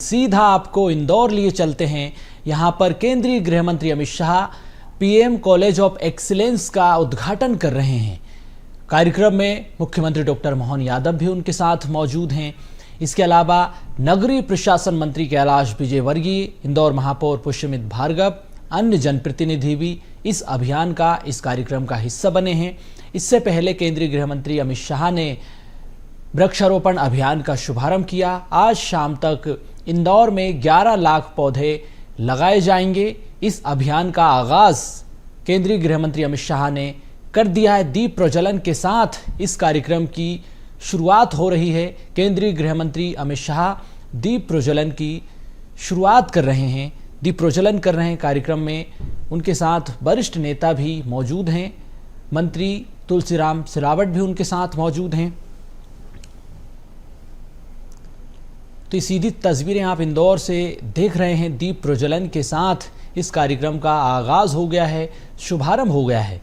सीधा आपको इंदौर लिए चलते हैं। यहां पर केंद्रीय गृह मंत्री Amit Shah PM college of excellence का उद्घाटन कर रहे हैं। कार्यक्रम में मुख्यमंत्री डॉक्टर मोहन यादव भी उनके साथ मौजूद हैं। इसके अलावा नगरीय प्रशासन मंत्री कैलाश विजयवर्गीय, इंदौर महापौर पुष्यमित भार्गव, अन्य जनप्रतिनिधि भी इस अभियान का, इस कार्यक्रम का हिस्सा बने हैं। इससे पहले केंद्रीय गृह मंत्री अमित शाह ने वृक्षारोपण अभियान का शुभारंभ किया। आज शाम तक इंदौर में 11 लाख पौधे लगाए जाएंगे। इस अभियान का आगाज केंद्रीय गृह मंत्री अमित शाह ने कर दिया है। दीप प्रज्वलन के साथ इस कार्यक्रम की शुरुआत हो रही है। केंद्रीय गृह मंत्री अमित शाह दीप प्रज्वलन की शुरुआत कर रहे हैं, दीप प्रज्वलन कर रहे हैं कार्यक्रम में। उनके साथ वरिष्ठ नेता भी मौजूद हैं, मंत्री तुलसीराम सिलावट भी उनके साथ मौजूद हैं। तो ये सीधी तस्वीरें आप इंदौर से देख रहे हैं। दीप प्रज्वलन के साथ इस कार्यक्रम का आगाज हो गया है, शुभारंभ हो गया है।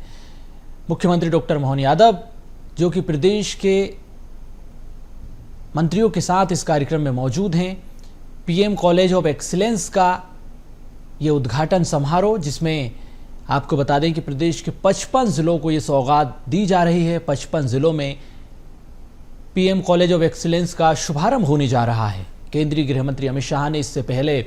मुख्यमंत्री डॉक्टर मोहन यादव जो कि प्रदेश के मंत्रियों के साथ इस कार्यक्रम में मौजूद हैं। पीएम कॉलेज ऑफ एक्सीलेंस का ये उद्घाटन समारोह, जिसमें आपको बता दें कि प्रदेश के 55 जिलों को ये सौगात दी जा रही है। 55 जिलों में पीएम कॉलेज ऑफ एक्सीलेंस का शुभारंभ होने जा रहा है। केंद्रीय गृह मंत्री अमित शाह ने इससे पहले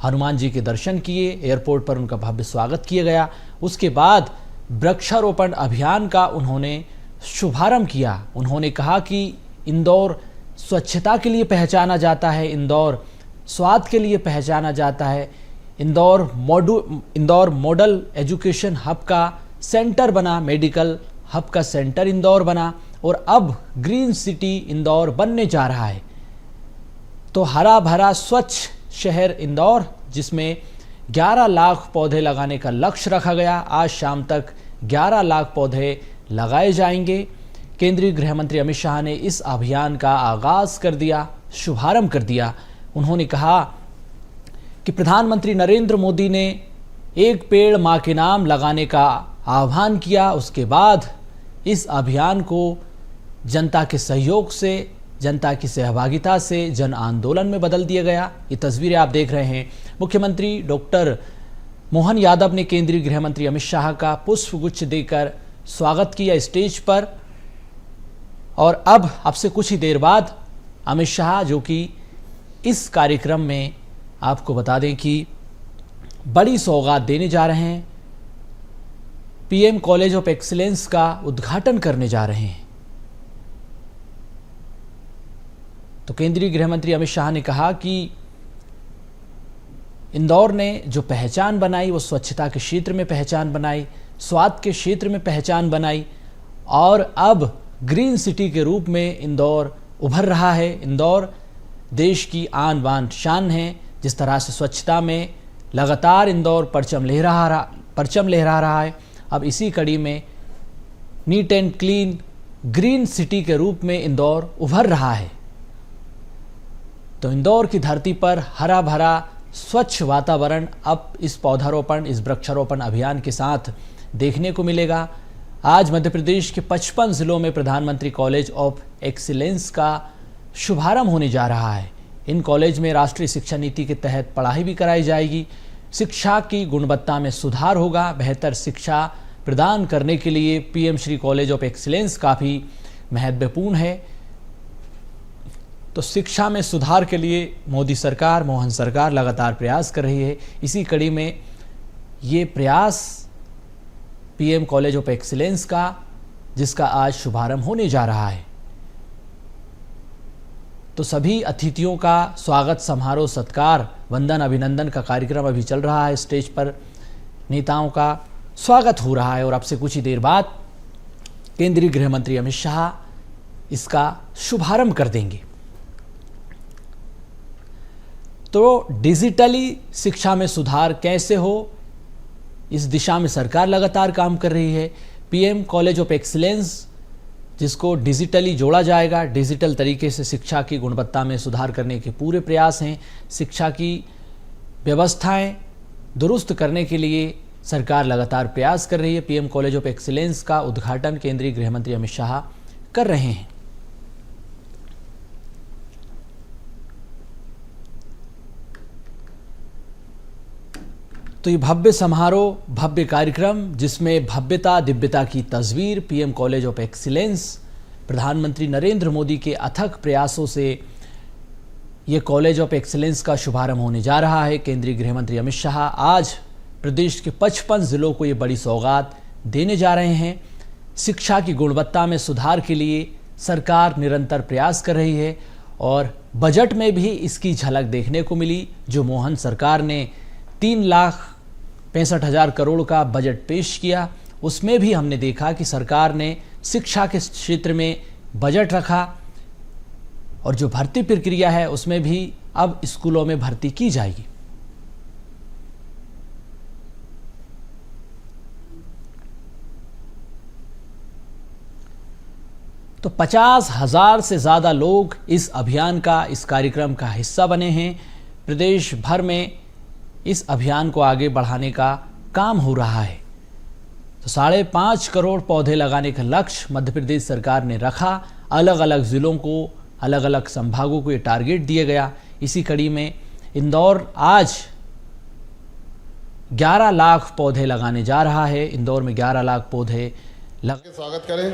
हनुमान जी के दर्शन किए, एयरपोर्ट पर उनका भव्य स्वागत किया गया। उसके बाद वृक्षारोपण अभियान का उन्होंने शुभारंभ किया। उन्होंने कहा कि इंदौर स्वच्छता के लिए पहचाना जाता है, इंदौर स्वाद के लिए पहचाना जाता है। इंदौर मॉडल एजुकेशन हब का सेंटर बना, मेडिकल हब का सेंटर इंदौर बना और अब ग्रीन सिटी इंदौर बनने जा रहा है। तो हरा भरा स्वच्छ शहर इंदौर, जिसमें 11 लाख पौधे लगाने का लक्ष्य रखा गया। आज शाम तक 11 लाख पौधे लगाए जाएंगे। केंद्रीय गृह मंत्री अमित शाह ने इस अभियान का आगाज कर दिया, शुभारंभ कर दिया। उन्होंने कहा कि प्रधानमंत्री नरेंद्र मोदी ने एक पेड़ मां के नाम लगाने का आह्वान किया। उसके बाद इस अभियान को जनता के सहयोग से, जनता की सहभागिता से जन आंदोलन में बदल दिया गया। ये तस्वीरें आप देख रहे हैं। मुख्यमंत्री डॉक्टर मोहन यादव ने केंद्रीय गृह मंत्री अमित शाह का पुष्पगुच्छ देकर स्वागत किया स्टेज पर। और अब से कुछ ही देर बाद अमित शाह, जो कि इस कार्यक्रम में आपको बता दें कि बड़ी सौगात देने जा रहे हैं, पीएम कॉलेज ऑफ एक्सीलेंस का उद्घाटन करने जा रहे हैं। तो केंद्रीय गृह मंत्री अमित शाह ने कहा कि इंदौर ने जो पहचान बनाई वो स्वच्छता के क्षेत्र में पहचान बनाई, स्वाद के क्षेत्र में पहचान बनाई और अब ग्रीन सिटी के रूप में इंदौर उभर रहा है। इंदौर देश की आन बान शान है। जिस तरह से स्वच्छता में लगातार इंदौर परचम लहरा रहा है, अब इसी कड़ी में neat and clean green city के रूप में इंदौर उभर रहा है। तो इंदौर की धरती पर हरा भरा स्वच्छ वातावरण अब इस पौधारोपण, इस वृक्षारोपण अभियान के साथ देखने को मिलेगा। आज मध्य प्रदेश के 55 जिलों में प्रधानमंत्री कॉलेज ऑफ एक्सीलेंस का शुभारंभ होने जा रहा है। इन कॉलेज में राष्ट्रीय शिक्षा नीति के तहत पढ़ाई भी कराई जाएगी। शिक्षा की गुणवत्ता में सुधार होगा। बेहतर शिक्षा प्रदान करने के लिए PM Shri college of excellence काफ़ी महत्वपूर्ण है। तो शिक्षा में सुधार के लिए मोदी सरकार, मोहन सरकार लगातार प्रयास कर रही है। इसी कड़ी में ये प्रयास पीएम कॉलेज ऑफ एक्सीलेंस का, जिसका आज शुभारंभ होने जा रहा है। तो सभी अतिथियों का स्वागत समारोह, सत्कार, वंदन, अभिनंदन का कार्यक्रम अभी चल रहा है। स्टेज पर नेताओं का स्वागत हो रहा है और अब से कुछ ही देर बाद केंद्रीय गृह मंत्री अमित शाह इसका शुभारंभ कर देंगे। तो डिजिटली शिक्षा में सुधार कैसे हो, इस दिशा में सरकार लगातार काम कर रही है। पीएम कॉलेज ऑफ एक्सीलेंस, जिसको डिजिटली जोड़ा जाएगा, डिजिटल तरीके से शिक्षा की गुणवत्ता में सुधार करने के पूरे प्रयास हैं। शिक्षा की व्यवस्थाएं दुरुस्त करने के लिए सरकार लगातार प्रयास कर रही है। पीएम कॉलेज ऑफ एक्सीलेंस का उद्घाटन केंद्रीय गृह मंत्री अमित शाह कर रहे हैं। तो ये भव्य समारोह, भव्य कार्यक्रम जिसमें भव्यता दिव्यता की तस्वीर, पीएम कॉलेज ऑफ एक्सीलेंस, प्रधानमंत्री नरेंद्र मोदी के अथक प्रयासों से ये कॉलेज ऑफ एक्सीलेंस का शुभारंभ होने जा रहा है। केंद्रीय गृह मंत्री अमित शाह आज प्रदेश के 55 जिलों को ये बड़ी सौगात देने जा रहे हैं। शिक्षा की गुणवत्ता में सुधार के लिए सरकार निरंतर प्रयास कर रही है और बजट में भी इसकी झलक देखने को मिली। जो मोहन सरकार ने 3,65,000 करोड़ का बजट पेश किया, उसमें भी हमने देखा कि सरकार ने शिक्षा के क्षेत्र में बजट रखा और जो भर्ती प्रक्रिया है उसमें भी अब स्कूलों में भर्ती की जाएगी। तो 50,000 से ज़्यादा लोग इस अभियान का, इस कार्यक्रम का हिस्सा बने हैं। प्रदेश भर में इस अभियान को आगे बढ़ाने का काम हो रहा है। तो 5.5 करोड़ पौधे लगाने का लक्ष्य मध्य प्रदेश सरकार ने रखा। अलग अलग ज़िलों को, अलग अलग संभागों को ये टारगेट दिया गया। इसी कड़ी में इंदौर आज 11 लाख पौधे लगाने जा रहा है। इंदौर में 11 लाख पौधे स्वागत करें।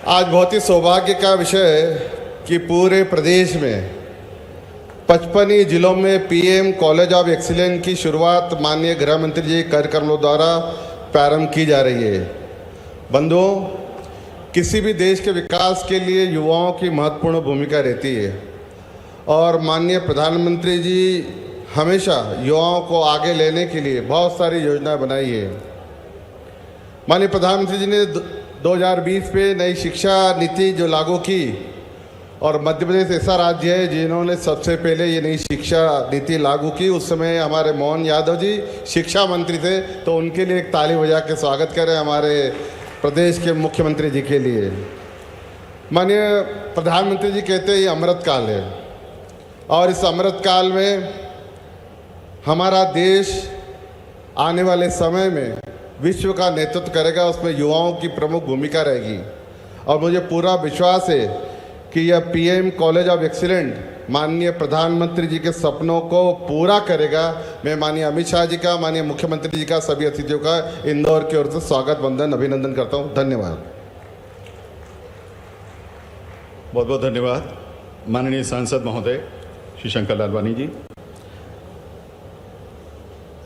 आज बहुत ही सौभाग्य का विषय है कि पूरे प्रदेश में 55 जिलों में पीएम कॉलेज ऑफ एक्सीलेंस की शुरुआत माननीय गृह मंत्री जी कार्यक्रमों द्वारा प्रारंभ की जा रही है। बंधुओं, किसी भी देश के विकास के लिए युवाओं की महत्वपूर्ण भूमिका रहती है और माननीय प्रधानमंत्री जी हमेशा युवाओं को आगे लेने के लिए बहुत सारी योजनाएं बनाई है। माननीय प्रधानमंत्री जी ने 2020 पे नई शिक्षा नीति जो लागू की और मध्य प्रदेश ऐसा राज्य है जिन्होंने सबसे पहले ये नई शिक्षा नीति लागू की। उस समय हमारे मोहन यादव जी शिक्षा मंत्री थे, तो उनके लिए एक ताली बजा के स्वागत करें हमारे प्रदेश के मुख्यमंत्री जी के लिए। माननीय प्रधानमंत्री जी कहते हैं ये अमृत काल है और इस अमृत काल में हमारा देश आने वाले समय में विश्व का नेतृत्व करेगा, उसमें युवाओं की प्रमुख भूमिका रहेगी। और मुझे पूरा विश्वास है कि यह पीएम कॉलेज ऑफ एक्सीलेंस माननीय प्रधानमंत्री जी के सपनों को पूरा करेगा। मैं माननीय अमित शाह जी का, माननीय मुख्यमंत्री जी का, सभी अतिथियों का इंदौर की ओर से स्वागत, वंदन, अभिनंदन करता हूं। धन्यवाद। बहुत बहुत धन्यवाद माननीय सांसद महोदय श्री शंकर लालवानी जी।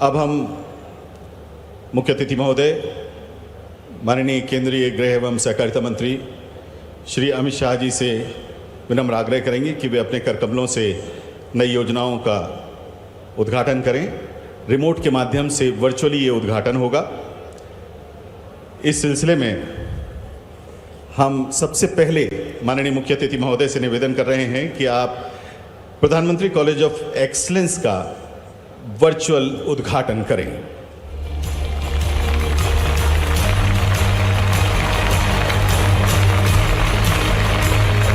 अब हम मुख्य अतिथि महोदय माननीय केंद्रीय गृह एवं सहकारिता मंत्री श्री अमित शाह जी से विनम्र आग्रह करेंगे कि वे अपने करकमलों से नई योजनाओं का उद्घाटन करें। रिमोट के माध्यम से वर्चुअली ये उद्घाटन होगा। इस सिलसिले में हम सबसे पहले माननीय मुख्य अतिथि महोदय से निवेदन कर रहे हैं कि आप प्रधानमंत्री कॉलेज ऑफ एक्सीलेंस का वर्चुअल उद्घाटन करें।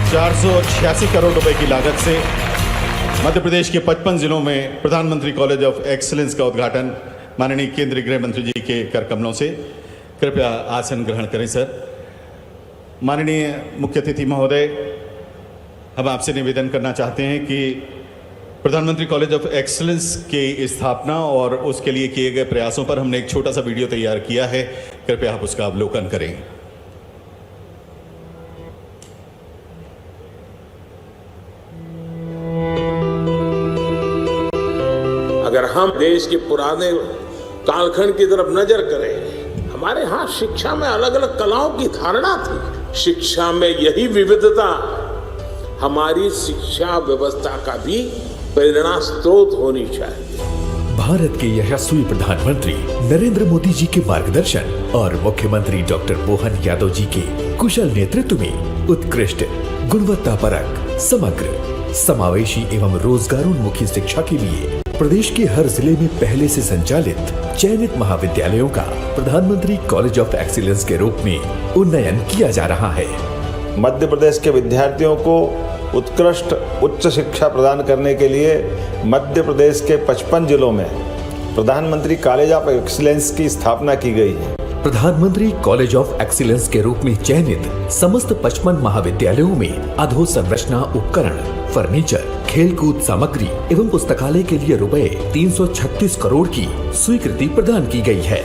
486 करोड़ रुपए की लागत से मध्य प्रदेश के 55 जिलों में प्रधानमंत्री कॉलेज ऑफ एक्सीलेंस का उद्घाटन माननीय केंद्रीय गृह मंत्री जी के करकमलों से। कृपया आसन ग्रहण करें सर। माननीय मुख्य अतिथि महोदय, हम आपसे निवेदन करना चाहते हैं कि प्रधानमंत्री कॉलेज ऑफ एक्सीलेंस की स्थापना और उसके लिए किए गए प्रयासों पर हमने एक छोटा सा वीडियो तैयार किया है। कृपया आप उसका अवलोकन करें। अगर हम देश के पुराने कालखंड की तरफ नजर करें, हमारे यहाँ शिक्षा में अलग अलग कलाओं की धारणा थी। शिक्षा में यही विविधता हमारी शिक्षा व्यवस्था का भी प्रेरणा स्रोत होनी चाहिए। भारत के यशस्वी प्रधानमंत्री नरेंद्र मोदी जी के मार्गदर्शन और मुख्यमंत्री डॉक्टर मोहन यादव जी के कुशल नेतृत्व में उत्कृष्ट, गुणवत्तापरक, समग्र, समावेशी एवं रोजगारोन्मुखी शिक्षा के लिए प्रदेश के हर जिले में पहले से संचालित चयनित महाविद्यालयों का प्रधानमंत्री कॉलेज ऑफ एक्सीलेंस के रूप में उन्नयन किया जा रहा है। मध्य प्रदेश के विद्यार्थियों को उत्कृष्ट उच्च शिक्षा प्रदान करने के लिए मध्य प्रदेश के 55 जिलों में प्रधानमंत्री कॉलेज ऑफ एक्सीलेंस की स्थापना की गई है। प्रधानमंत्री कॉलेज ऑफ एक्सीलेंस के रूप में चयनित समस्त 55 महाविद्यालयों में अधोसंरचना उपकरण, फर्नीचर, खेलकूद सामग्री एवं पुस्तकालय के लिए रुपए 336 करोड़ की स्वीकृति प्रदान की गई है।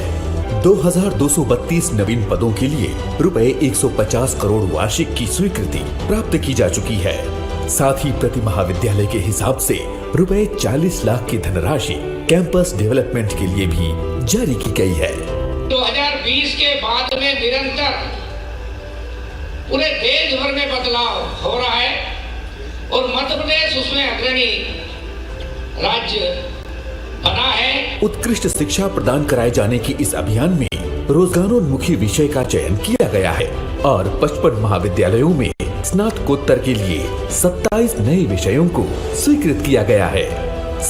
2232 नवीन पदों के लिए रुपए 150 करोड़ वार्षिक की स्वीकृति प्राप्त की जा चुकी है। साथ ही प्रति महाविद्यालय के हिसाब से रुपए 40 लाख की धनराशि कैंपस डेवलपमेंट के लिए भी जारी की गई है। 2020 के बाद में निरंतर पूरे देश भर में बदलाव हो रहा है और मध्य प्रदेश उसमें अग्रणी राज्य बना है। उत्कृष्ट शिक्षा प्रदान कराए जाने की इस अभियान में रोजगारोन्मुखी विषय का चयन किया गया है और 55 महाविद्यालयों में स्नातकोत्तर के लिए 27 नए विषयों को स्वीकृत किया गया है।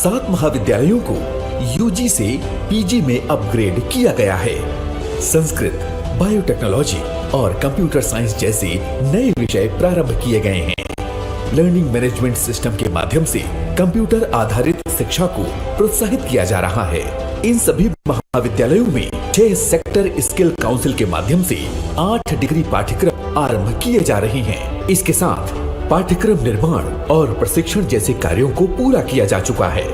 7 महाविद्यालयों को यूजी से पीजी में अपग्रेड किया गया है। संस्कृत, बायोटेक्नोलॉजी और कंप्यूटर साइंस जैसे नए विषय प्रारंभ किए गए हैं। लर्निंग मैनेजमेंट सिस्टम के माध्यम से कंप्यूटर आधारित शिक्षा को प्रोत्साहित किया जा रहा है। इन सभी महाविद्यालयों में 6 सेक्टर स्किल काउंसिल के माध्यम से 8 डिग्री पाठ्यक्रम आरंभ किए जा रहे हैं। इसके साथ पाठ्यक्रम निर्माण और प्रशिक्षण जैसे कार्यों को पूरा किया जा चुका है।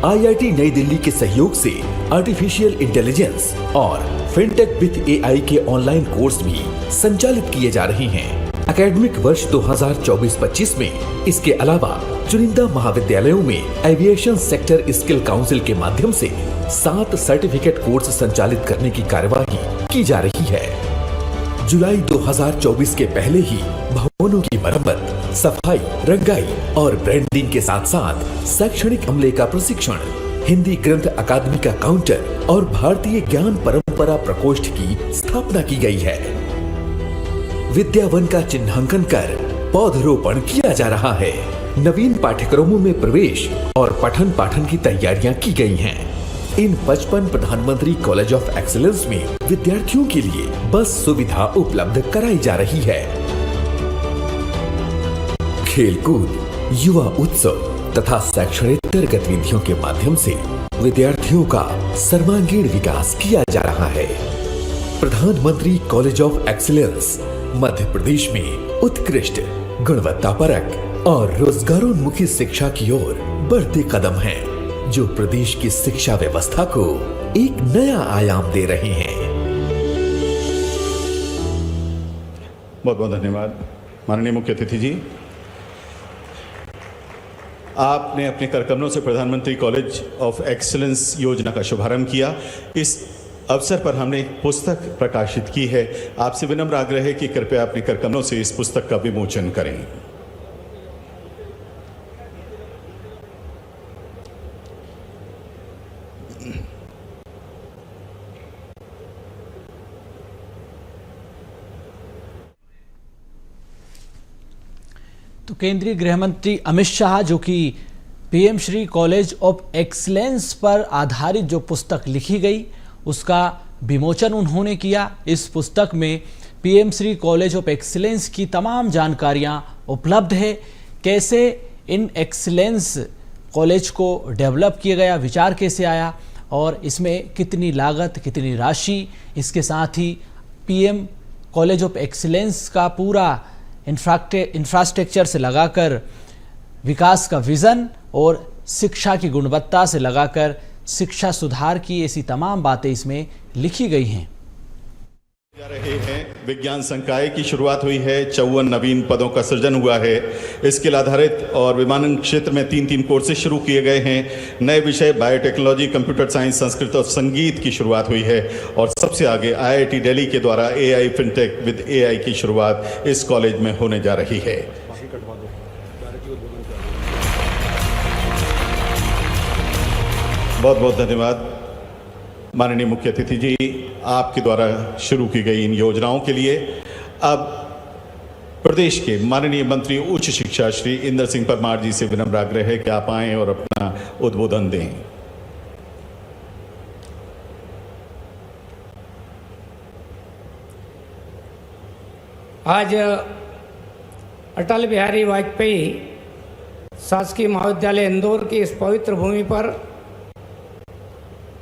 आईआईटी नई दिल्ली के सहयोग से आर्टिफिशियल इंटेलिजेंस और फिनटेक विद एआई के ऑनलाइन कोर्स भी संचालित किए जा रहे हैं। एकेडमिक वर्ष 2024-25 में इसके अलावा चुनिंदा महाविद्यालयों में एविएशन सेक्टर स्किल काउंसिल के माध्यम से 7 सर्टिफिकेट कोर्स संचालित करने की कार्यवाही की जा रही है। जुलाई 2024 के पहले ही भवनों की मरम्मत, सफाई, रंगाई और ब्रांडिंग के साथ साथ शैक्षणिक अमले का प्रशिक्षण, हिंदी ग्रंथ अकादमी का काउंटर और भारतीय ज्ञान परंपरा प्रकोष्ठ की स्थापना की गई है। विद्यावन का चिन्हांकन कर पौधरोपण किया जा रहा है। नवीन पाठ्यक्रमों में प्रवेश और पठन पाठन की तैयारियां की गई हैं। इन 55 प्रधानमंत्री कॉलेज ऑफ एक्सीलेंस में विद्यार्थियों के लिए बस सुविधा उपलब्ध कराई जा रही है। खेलकूद, युवा उत्सव तथा शैक्षणिक गतिविधियों के माध्यम से विद्यार्थियों का सर्वांगीण विकास किया जा रहा है। प्रधानमंत्री college of excellence Madhya Pradesh में उत्कृष्ट, गुणवत्तापरक और रोजगारोन्मुखी शिक्षा की ओर बढ़ते कदम हैं, जो प्रदेश की शिक्षा व्यवस्था को एक नया आयाम दे रहे हैं। बहुत बहुत धन्यवाद माननीय मुख्य अतिथि जी। आपने अपने कार्यक्रमों से प्रधानमंत्री कॉलेज ऑफ एक्सीलेंस योजना का शुभारंभ किया। इस अवसर पर हमने एक पुस्तक प्रकाशित की है। आपसे विनम्र आग्रह है कि कृपया अपने कार्यक्रमों से इस पुस्तक का विमोचन करें। तो केंद्रीय गृह मंत्री अमित शाह, जो कि PM Shri college of excellence पर आधारित जो पुस्तक लिखी गई उसका विमोचन उन्होंने किया। इस पुस्तक में PM Shri college of excellence की तमाम जानकारियां उपलब्ध है। कैसे इन एक्सीलेंस कॉलेज को डेवलप किया गया, विचार कैसे आया और इसमें कितनी लागत, कितनी राशि, इसके साथ ही पीएम कॉलेज ऑफ एक्सीलेंस का पूरा इंफ्रास्ट्रक्चर से लगाकर विकास का विज़न और शिक्षा की गुणवत्ता से लगाकर शिक्षा सुधार की ऐसी तमाम बातें इसमें लिखी गई हैं। जा रहे हैं। विज्ञान संकाय की शुरुआत हुई है। 54 नवीन पदों का सृजन हुआ है। स्किल आधारित और विमानन क्षेत्र में 3 कोर्सेज शुरू किए गए हैं। नए विषय बायोटेक्नोलॉजी, कंप्यूटर साइंस, संस्कृत और संगीत की शुरुआत हुई है और सबसे आगे आईआईटी दिल्ली के द्वारा एआई फिनटेक विद एआई की शुरुआत इस कॉलेज में होने जा रही है। बहुत बहुत धन्यवाद माननीय मुख्य अतिथि जी, आपके द्वारा शुरू की गई इन योजनाओं के लिए। अब प्रदेश के माननीय मंत्री उच्च शिक्षा श्री इंदर सिंह परमार जी से विनम्र आग्रह है कि आप आएं और अपना उद्बोधन दें। आज अटल बिहारी वाजपेयी शासकीय महाविद्यालय इंदौर की इस पवित्र भूमि पर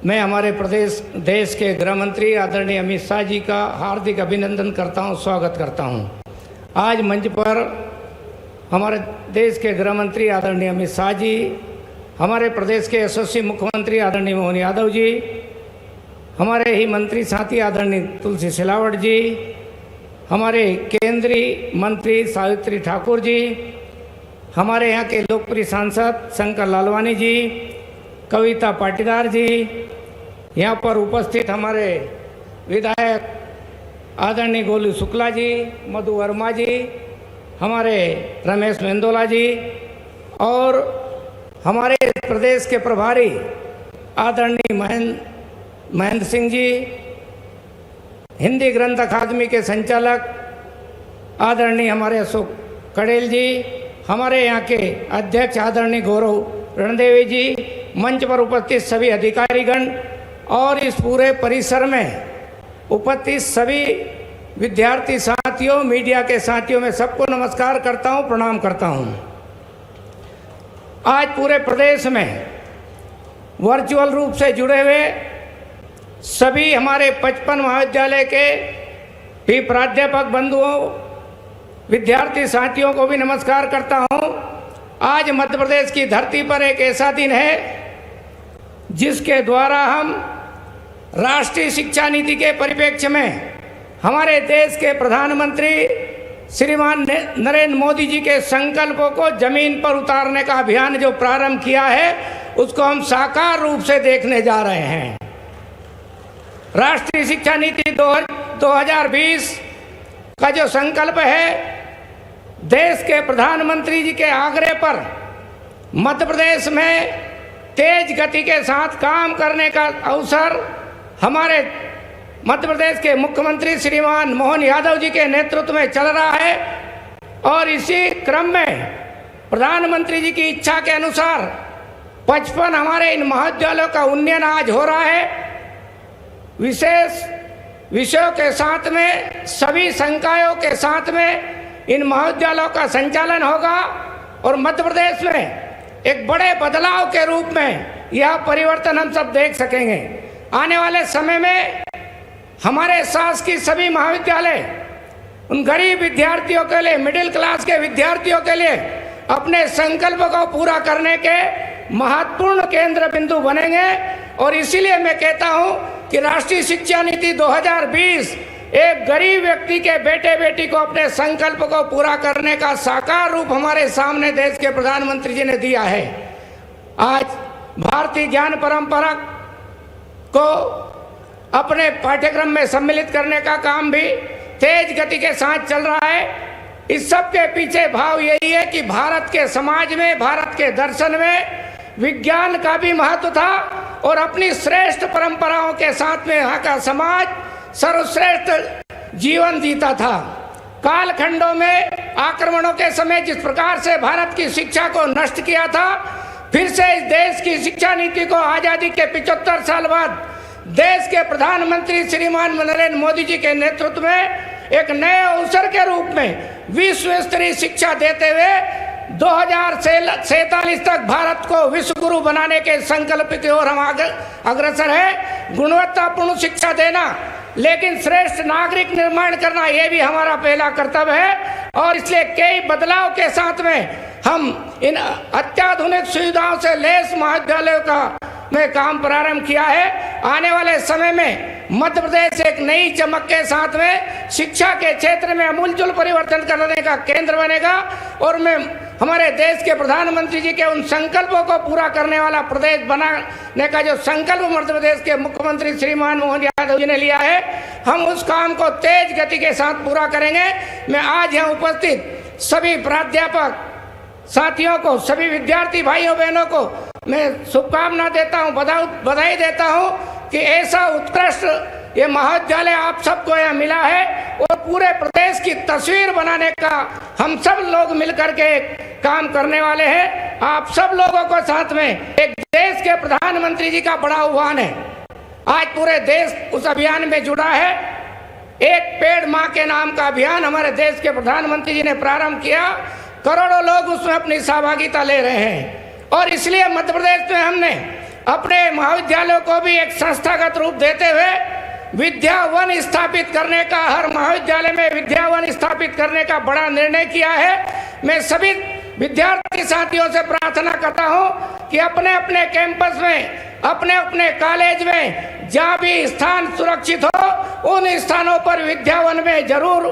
मैं हमारे देश के गृह मंत्री आदरणीय अमित शाह जी का हार्दिक अभिनंदन करता हूं, स्वागत करता हूं। आज मंच पर हमारे देश के गृह मंत्री आदरणीय अमित शाह जी, हमारे प्रदेश के यशस्वी मुख्यमंत्री आदरणीय मोहन यादव जी, हमारे ही मंत्री साथी आदरणीय तुलसी सिलावट जी, हमारे केंद्रीय मंत्री सावित्री ठाकुर जी, हमारे यहाँ के लोकप्रिय सांसद शंकर लालवानी जी, कविता पाटीदार जी, यहाँ पर उपस्थित हमारे विधायक आदरणीय गोलू शुक्ला जी, मधु वर्मा जी, हमारे रमेश मेंदोला जी और हमारे प्रदेश के प्रभारी आदरणीय महेंद्र सिंह जी, हिंदी ग्रंथ अकादमी के संचालक आदरणीय हमारे अशोक कड़ेल जी, हमारे यहाँ के अध्यक्ष आदरणीय गौरव रणदेवी जी, मंच पर उपस्थित सभी अधिकारीगण और इस पूरे परिसर में उपस्थित सभी विद्यार्थी साथियों, मीडिया के साथियों, में सबको नमस्कार करता हूँ, प्रणाम करता हूँ। आज पूरे प्रदेश में वर्चुअल रूप से जुड़े हुए सभी हमारे 55 महाविद्यालय के भी प्राध्यापक बंधुओं, विद्यार्थी साथियों को भी नमस्कार करता हूँ। आज मध्य प्रदेश की धरती पर एक ऐसा दिन है जिसके द्वारा हम राष्ट्रीय शिक्षा नीति के परिप्रेक्ष्य में हमारे देश के प्रधानमंत्री श्रीमान नरेंद्र मोदी जी के संकल्पों को जमीन पर उतारने का अभियान जो प्रारंभ किया है उसको हम साकार रूप से देखने जा रहे हैं। राष्ट्रीय शिक्षा नीति 2020 का जो संकल्प है, देश के प्रधानमंत्री जी के आग्रह पर मध्य प्रदेश में तेज गति के साथ काम करने का अवसर हमारे मध्य प्रदेश के मुख्यमंत्री श्रीमान मोहन यादव जी के नेतृत्व में चल रहा है और इसी क्रम में प्रधानमंत्री जी की इच्छा के अनुसार 55 हमारे इन महाविद्यालयों का उन्नयन आज हो रहा है। विशेष विषयों के साथ में, सभी संकायों के साथ में इन महाविद्यालयों का संचालन होगा और मध्य प्रदेश में एक बड़े बदलाव के रूप में यह परिवर्तन हम सब देख सकेंगे। आने वाले समय में हमारे शासकीय सभी महाविद्यालय उन गरीब विद्यार्थियों के लिए, मिडिल क्लास के विद्यार्थियों के लिए अपने संकल्प को पूरा करने के महत्वपूर्ण केंद्र बिंदु बनेंगे और इसीलिए मैं कहता हूं कि राष्ट्रीय शिक्षा नीति 2020 एक गरीब व्यक्ति के बेटे बेटी को अपने संकल्प को पूरा करने का साकार रूप हमारे सामने देश के प्रधानमंत्री जी ने दिया है। आज भारतीय ज्ञान परंपरा को अपने पाठ्यक्रम में सम्मिलित करने का काम भी तेज गति के साथ चल रहा है। इस सब के पीछे भाव यही है कि भारत के समाज में, भारत के दर्शन में विज्ञान का भी महत्व था और अपनी श्रेष्ठ परंपराओं के साथ में यहाँ का समाज सर्वश्रेष्ठ जीवन जीता था। कालखंडों में आक्रमणों के समय जिस प्रकार से भारत की शिक्षा को नष्ट किया था, फिर से इस देश की शिक्षा नीति को आजादी के 75 साल बाद देश के प्रधानमंत्री श्रीमान नरेंद्र मोदी जी के नेतृत्व में एक नए अवसर के रूप में विश्व स्तरीय शिक्षा देते हुए 2047 तक भारत को विश्व गुरु बनाने के संकल्प की ओर हम अग्रसर है। गुणवत्तापूर्ण शिक्षा देना, लेकिन श्रेष्ठ नागरिक निर्माण करना, यह भी हमारा पहला कर्तव्य है और इसलिए कई बदलाव के साथ में हम इन अत्याधुनिक सुविधाओं से लैस महाविद्यालयों का में काम प्रारंभ किया है। आने वाले समय में मध्य प्रदेश एक नई चमक के साथ में शिक्षा के क्षेत्र में अमूलचूल परिवर्तन करने का केंद्र बनेगा और मैं हमारे देश के प्रधानमंत्री जी के उन संकल्पों को पूरा करने वाला प्रदेश बनाने का जो संकल्प मध्य प्रदेश के मुख्यमंत्री श्रीमान मोहन यादव जी ने लिया है, हम उस काम को तेज गति के साथ पूरा करेंगे। मैं आज यहाँ उपस्थित सभी प्राध्यापक साथियों को, सभी विद्यार्थी भाइयों बहनों को मैं शुभकामना देता हूँ, बधाई देता हूँ कि ऐसा उत्कृष्ट ये महाविद्यालय आप सबको यहाँ मिला है और पूरे प्रदेश की तस्वीर बनाने का हम सब लोग मिलकर के काम करने वाले हैं। आप सब लोगों को साथ में एक देश के प्रधानमंत्री जी का बड़ा आह्वान है। आज पूरे देश उस अभियान में जुड़ा है। एक पेड़ माँ के नाम का अभियान हमारे देश के प्रधानमंत्री जी ने प्रारंभ किया। करोड़ों लोग उसमें अपनी सहभागिता ले रहे हैं और इसलिए मध्य प्रदेश में हमने अपने महाविद्यालयों को भी एक संस्थागत रूप देते हुए विद्यावन स्थापित करने का, हर महाविद्यालय में विद्यावन स्थापित करने का बड़ा निर्णय किया है। मैं सभी विद्यार्थी साथियों से प्रार्थना करता हूं कि अपने अपने कैंपस में, अपने अपने कॉलेज में जहां भी स्थान सुरक्षित हो उन स्थानों पर विद्यावन में जरूर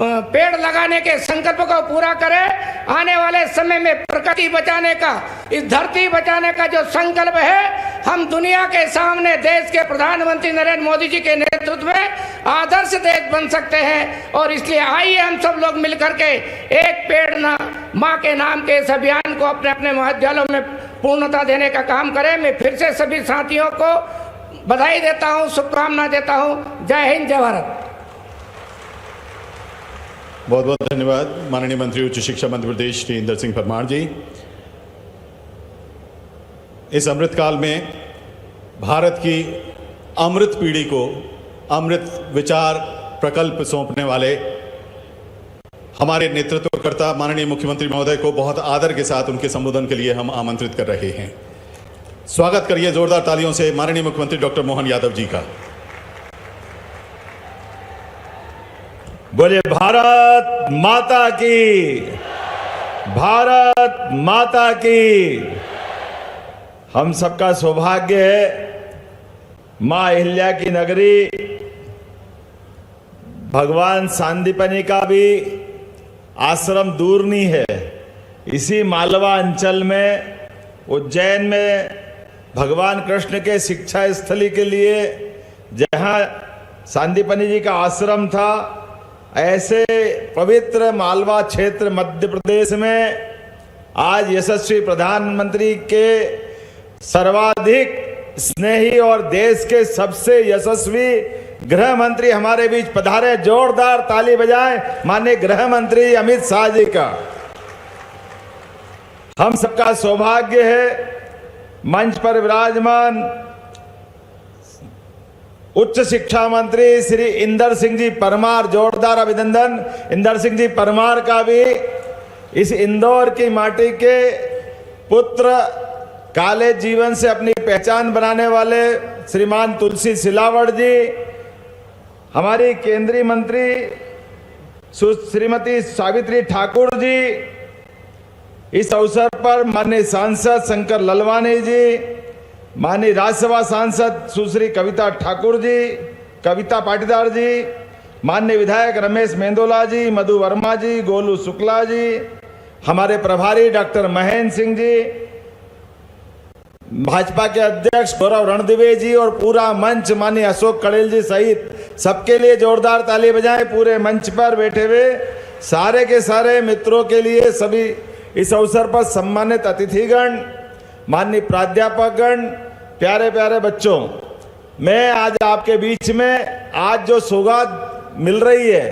पेड़ लगाने के संकल्प को पूरा करें। आने वाले समय में प्रकृति बचाने का, इस धरती बचाने का जो संकल्प है, हम दुनिया के सामने देश के प्रधानमंत्री नरेंद्र मोदी जी के नेतृत्व में आदर्श देश बन सकते हैं। और इसलिए आइए हम सब लोग मिलकर के एक पेड़ ना माँ के नाम के इस अभियान को अपने अपने महाविद्यालयों में पूर्णता देने का काम करें। मैं फिर से सभी साथियों को बधाई देता हूँ, शुभकामना देता हूँ। जय हिंद, जय भारत। बहुत बहुत धन्यवाद माननीय मंत्री उच्च शिक्षा मध्य प्रदेश श्री इंदर सिंह परमार जी। इस अमृतकाल में भारत की अमृत पीढ़ी को अमृत विचार प्रकल्प सौंपने वाले हमारे नेतृत्वकर्ता माननीय मुख्यमंत्री महोदय को बहुत आदर के साथ उनके संबोधन के लिए हम आमंत्रित कर रहे हैं। स्वागत करिए जोरदार तालियों से माननीय मुख्यमंत्री डॉक्टर मोहन यादव जी का। बोले भारत माता की, भारत माता की। हम सबका सौभाग्य है मां अहिल्या की नगरी भगवान सांदीपनि का भी आश्रम दूर नहीं है। इसी मालवा अंचल में उज्जैन में भगवान कृष्ण के शिक्षा स्थली के लिए जहां सांदीपनि जी का आश्रम था, ऐसे पवित्र मालवा क्षेत्र मध्य प्रदेश में आज यशस्वी प्रधानमंत्री के सर्वाधिक स्नेही और देश के सबसे यशस्वी गृह मंत्री हमारे बीच पधारे। जोरदार ताली बजाएं माननीय गृह मंत्री अमित शाह जी का। हम सबका सौभाग्य है मंच पर विराजमान उच्च शिक्षा मंत्री श्री इंदर सिंह जी परमार, जोरदार अभिनंदन इंदर सिंह जी परमार का भी। इस इंदौर की माटी के पुत्र, कॉलेज जीवन से अपनी पहचान बनाने वाले श्रीमान तुलसी सिलावट जी, हमारी केंद्रीय मंत्री श्रीमती सावित्री ठाकुर जी, इस अवसर पर माननीय सांसद शंकर ललवानी जी, माननीय राज्यसभा सांसद सुश्री कविता ठाकुर जी, कविता पाटीदार जी, माननीय विधायक रमेश मेंदोला जी, मधु वर्मा जी, गोलू शुक्ला जी, हमारे प्रभारी डॉक्टर महेंद्र सिंह जी, भाजपा के अध्यक्ष गौरव रणदिवे जी और पूरा मंच माननीय अशोक कड़ेल जी सहित सबके लिए जोरदार ताली बजाएं। पूरे मंच पर बैठे हुए सारे के सारे मित्रों के लिए, सभी इस अवसर पर सम्मानित अतिथिगण, माननीय प्राध्यापकगण, प्यारे प्यारे बच्चों, मैं आज आपके बीच में आज जो सौगात मिल रही है,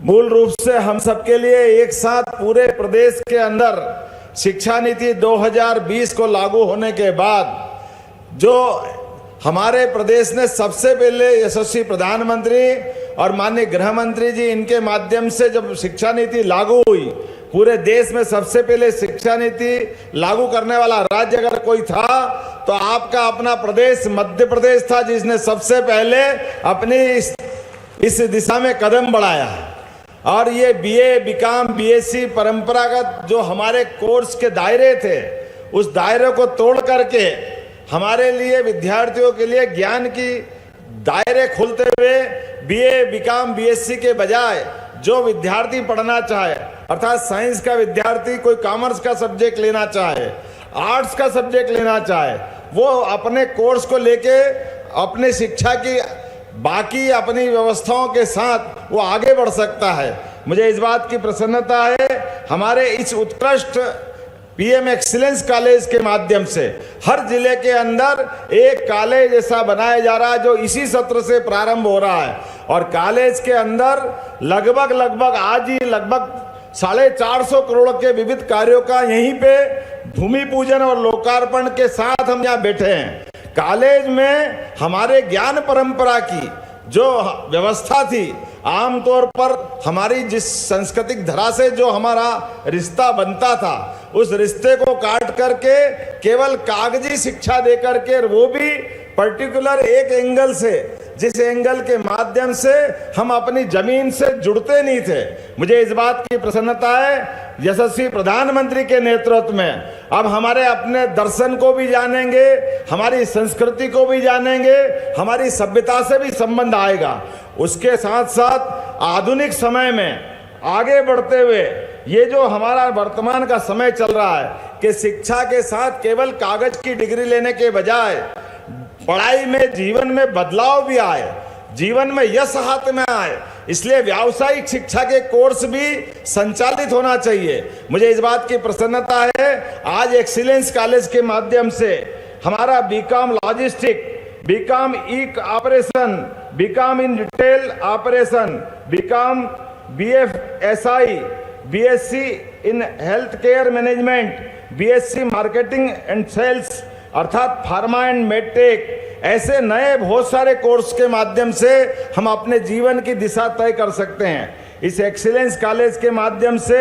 मूल रूप से हम सबके लिए एक साथ पूरे प्रदेश के अंदर शिक्षा नीति 2020 को लागू होने के बाद जो हमारे प्रदेश ने सबसे पहले यशस्वी प्रधानमंत्री और माननीय गृह मंत्री जी, इनके माध्यम से जब शिक्षा नीति लागू हुई, पूरे देश में सबसे पहले शिक्षा नीति लागू करने वाला राज्य अगर कोई था तो आपका अपना प्रदेश मध्य प्रदेश था, जिसने सबसे पहले अपनी इस दिशा में कदम बढ़ाया। और ये बीए, बीकॉम, बीएससी परंपरागत जो हमारे कोर्स के दायरे थे, उस दायरे को तोड़ करके हमारे लिए विद्यार्थियों के लिए ज्ञान की दायरे खोलते हुए बीए, बीकॉम, बीएससी के बजाय जो विद्यार्थी पढ़ना चाहे, अर्थात साइंस का विद्यार्थी कोई कॉमर्स का सब्जेक्ट लेना चाहे, आर्ट्स का सब्जेक्ट लेना चाहे, वो अपने कोर्स को लेके अपने शिक्षा की बाकी अपनी व्यवस्थाओं के साथ वो आगे बढ़ सकता है। मुझे इस बात की प्रसन्नता है, हमारे इस उत्कृष्ट पीएम एक्सीलेंस कॉलेज के माध्यम से हर जिले के अंदर एक कॉलेज ऐसा बनाया जा रहा है जो इसी सत्र से प्रारंभ हो रहा है। और कॉलेज के अंदर लगभग आज ही लगभग 450 करोड़ के विविध कार्यों का यहीं पे भूमि पूजन और लोकार्पण के साथ हम यहाँ बैठे हैं। कॉलेज में हमारे ज्ञान परंपरा की जो व्यवस्था थी, आमतौर पर हमारी जिस सांस्कृतिक धरा से जो हमारा रिश्ता बनता था, उस रिश्ते को काट करके केवल कागजी शिक्षा दे करके, वो भी पर्टिकुलर एक एंगल से जिस एंगल के माध्यम से हम अपनी जमीन से जुड़ते नहीं थे। मुझे इस बात की प्रसन्नता है, यशस्वी प्रधानमंत्री के नेतृत्व में अब हमारे अपने दर्शन को भी जानेंगे, हमारी संस्कृति को भी जानेंगे, हमारी सभ्यता से भी संबंध आएगा। उसके साथ साथ आधुनिक समय में आगे बढ़ते हुए ये जो हमारा वर्तमान का समय चल रहा है कि शिक्षा के साथ केवल कागज की डिग्री लेने के बजाय पढ़ाई में जीवन में बदलाव भी आए, जीवन में यश हाथ में आए, इसलिए व्यावसायिक शिक्षा के कोर्स भी संचालित होना चाहिए। मुझे इस बात की प्रसन्नता है, आज एक्सीलेंस कॉलेज के माध्यम से हमारा BCom logistic, BCom E operation, BCom in retail operation, BCom BFSI, BSc in health care management, BSc marketing and sales अर्थात फार्मा एंड मेडटेक, ऐसे नए बहुत सारे कोर्स के माध्यम से हम अपने जीवन की दिशा तय कर सकते हैं। इस एक्सीलेंस कॉलेज के माध्यम से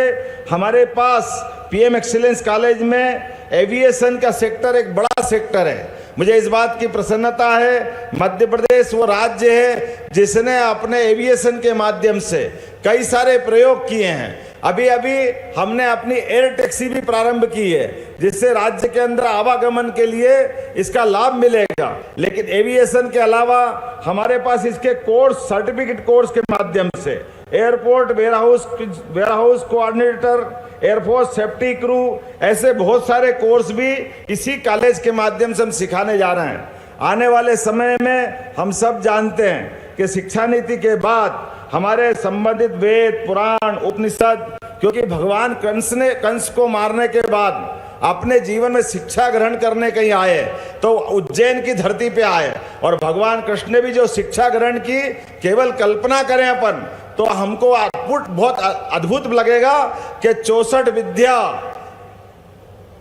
हमारे पास PM एक्सीलेंस कॉलेज में एविएशन का सेक्टर एक बड़ा सेक्टर है। मुझे इस बात की प्रसन्नता है, मध्य प्रदेश वो राज्य है जिसने अपने एविएशन के माध्यम से कई सारे प्रयोग किए हैं। अभी अभी हमने अपनी एयर टैक्सी भी प्रारंभ की है, जिससे राज्य के अंदर आवागमन के लिए इसका लाभ मिलेगा। लेकिन एविएशन के अलावा हमारे पास इसके कोर्स, सर्टिफिकेट कोर्स के माध्यम से airport warehouse coordinator, air force safety crew, ऐसे बहुत सारे कोर्स भी इसी कॉलेज के माध्यम से हम सिखाने जा रहे हैं। आने वाले समय में हम सब जानते हैं कि शिक्षा नीति के बाद हमारे संबंधित वेद, पुराण, उपनिषद, क्योंकि भगवान कंस को मारने के बाद अपने जीवन में शिक्षा ग्रहण करने कहीं आए तो उज्जैन की धरती पे आए, और भगवान कृष्ण ने भी जो शिक्षा ग्रहण की, केवल कल्पना करें अपन तो हमको बहुत अद्भुत लगेगा कि 64 विद्या,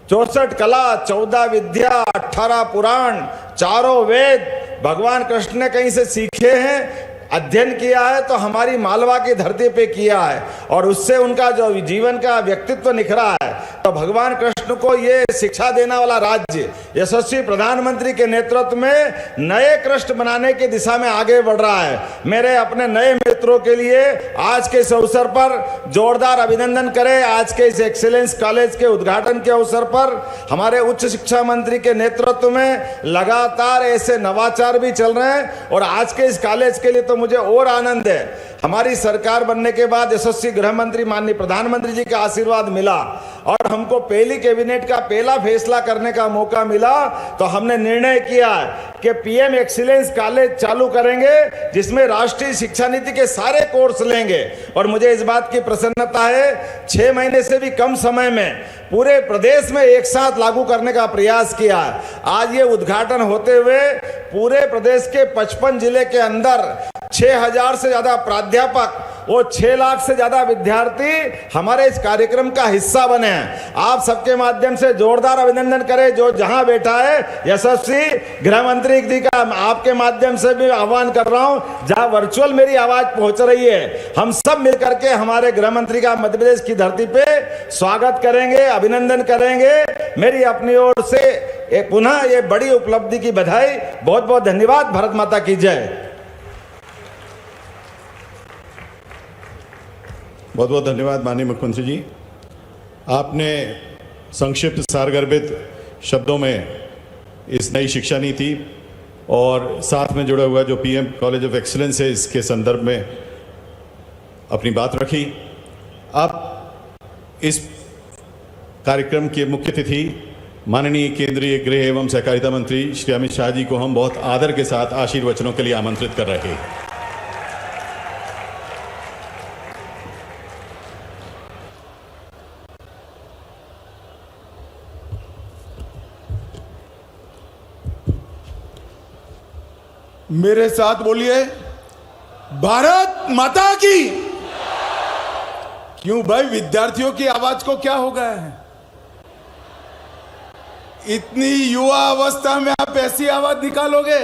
64 कला, 14 विद्या, 18 पुराण, 4 वेद भगवान कृष्ण ने कहीं से सीखे हैं, अध्ययन किया है तो हमारी मालवा की धरती पे किया है, और उससे उनका जो जीवन का व्यक्तित्व निखरा है। तो भगवान कृष्ण को ये शिक्षा देने वाला राज्य यशस्वी प्रधानमंत्री के नेतृत्व में नए कृष्ण बनाने की दिशा में आगे बढ़ रहा है। मेरे अपने नए मित्रों के लिए आज के इस अवसर पर जोरदार अभिनंदन करें। आज के इस एक्सीलेंस कॉलेज के उद्घाटन के अवसर पर हमारे उच्च शिक्षा मंत्री के नेतृत्व में लगातार ऐसे नवाचार भी चल रहे हैं, और आज के इस कॉलेज के लिए तो मुझे और आनंद है। हमारी सरकार बनने के बाद यशस्वी गृह मंत्री माननीय प्रधानमंत्री जी का आशीर्वाद मिला और हमको पहली कैबिनेट का पहला फैसला करने का मौका मिला, तो हमने निर्णय किया कि PM एक्सीलेंस कॉलेज चालू करेंगे, जिसमें राष्ट्रीय शिक्षा नीति के सारे कोर्स लेंगे। और मुझे इस बात की प्रसन्नता है, 6 महीने से भी कम समय में पूरे प्रदेश में एक साथ लागू करने का प्रयास किया है। आज ये उद्घाटन होते हुए पूरे प्रदेश के 55 जिले के अंदर 6000 से ज्यादा प्राध्यापक और 6 लाख से ज्यादा विद्यार्थी हमारे इस कार्यक्रम का हिस्सा बने हैं। आप सबके माध्यम से जोरदार अभिनंदन करें। जो जहां बैठा है यशस्वी गृह मंत्री जी का आपके माध्यम से भी आह्वान कर रहा हूं, जहां वर्चुअल मेरी आवाज पहुंच रही है, हम सब मिलकर के हमारे गृह मंत्री का मध्य प्रदेश की धरती पे स्वागत करेंगे, अभिनंदन करेंगे। मेरी अपनी ओर से पुनः ये बड़ी उपलब्धि की बधाई। बहुत बहुत धन्यवाद। भारत माता की जय। बहुत बहुत धन्यवाद माननीय मुख्यमंत्री जी। आपने संक्षिप्त सारगर्भित शब्दों में इस नई शिक्षा नीति और साथ में जुड़ा हुआ जो PM कॉलेज ऑफ एक्सीलेंस है, इसके संदर्भ में अपनी बात रखी। अब इस कार्यक्रम के मुख्य अतिथि माननीय केंद्रीय गृह एवं सहकारिता मंत्री श्री अमित शाह जी को हम बहुत आदर के साथ आशीर्वचनों के लिए आमंत्रित कर रहे हैं। मेरे साथ बोलिए, भारत माता की। क्यों भाई, विद्यार्थियों की आवाज को क्या हो गया है? इतनी युवा अवस्था में आप ऐसी आवाज निकालोगे?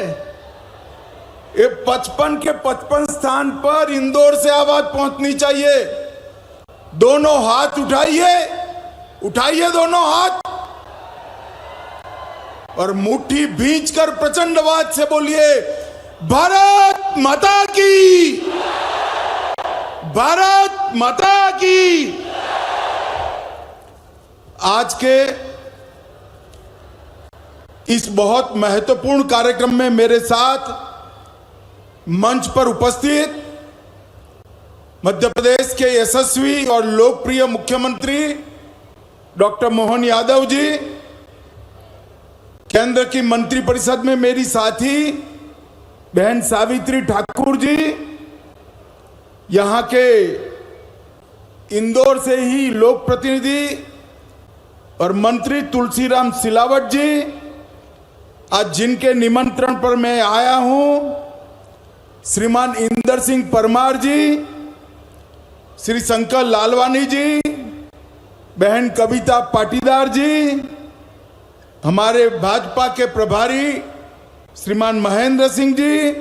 ये 55 के 55 स्थान पर इंदौर से आवाज पहुंचनी चाहिए। दोनों हाथ उठाइए, उठाइए दोनों हाथ और मुट्ठी भींचकर प्रचंड आवाज से बोलिए, भारत माता की, भारत माता की। आज के इस बहुत महत्वपूर्ण कार्यक्रम में मेरे साथ मंच पर उपस्थित मध्य प्रदेश के यशस्वी और लोकप्रिय मुख्यमंत्री डॉक्टर मोहन यादव जी, केंद्र की मंत्रिपरिषद में मेरी साथी बहन सावित्री ठाकुर जी, यहां के इंदौर से ही लोक प्रतिनिधि और मंत्री तुलसीराम सिलावट जी, आज जिनके निमंत्रण पर मैं आया हूं, श्रीमान इंदर सिंह परमार जी, श्री शंकर लालवानी जी, बहन कविता पाटीदार जी, हमारे भाजपा के प्रभारी श्रीमान महेंद्र सिंह जी,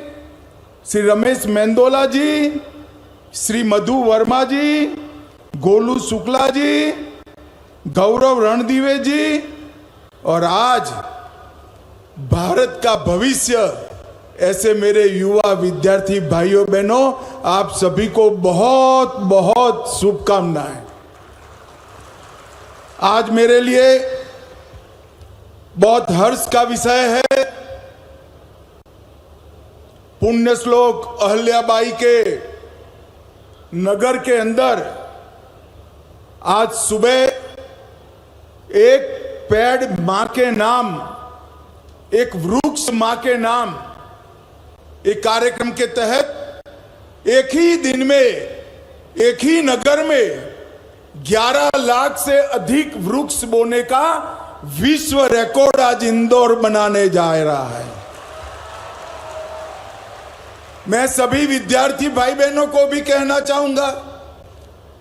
श्री रमेश मेंदोला जी, श्री मधु वर्मा जी, गोलू शुक्ला जी, गौरव रणदीवे जी, और आज भारत का भविष्य ऐसे मेरे युवा विद्यार्थी भाइयों बहनों, आप सभी को बहुत बहुत शुभकामनाएं। आज मेरे लिए बहुत हर्ष का विषय है, पुण्य श्लोक अहल्याबाई के नगर के अंदर आज सुबह एक पेड़ मां के नाम, एक वृक्ष मां के नाम, एक कार्यक्रम के तहत एक ही दिन में एक ही नगर में 11 लाख से अधिक वृक्ष बोने का विश्व रिकॉर्ड आज इंदौर बनाने जा रहा है। मैं सभी विद्यार्थी भाई बहनों को भी कहना चाहूंगा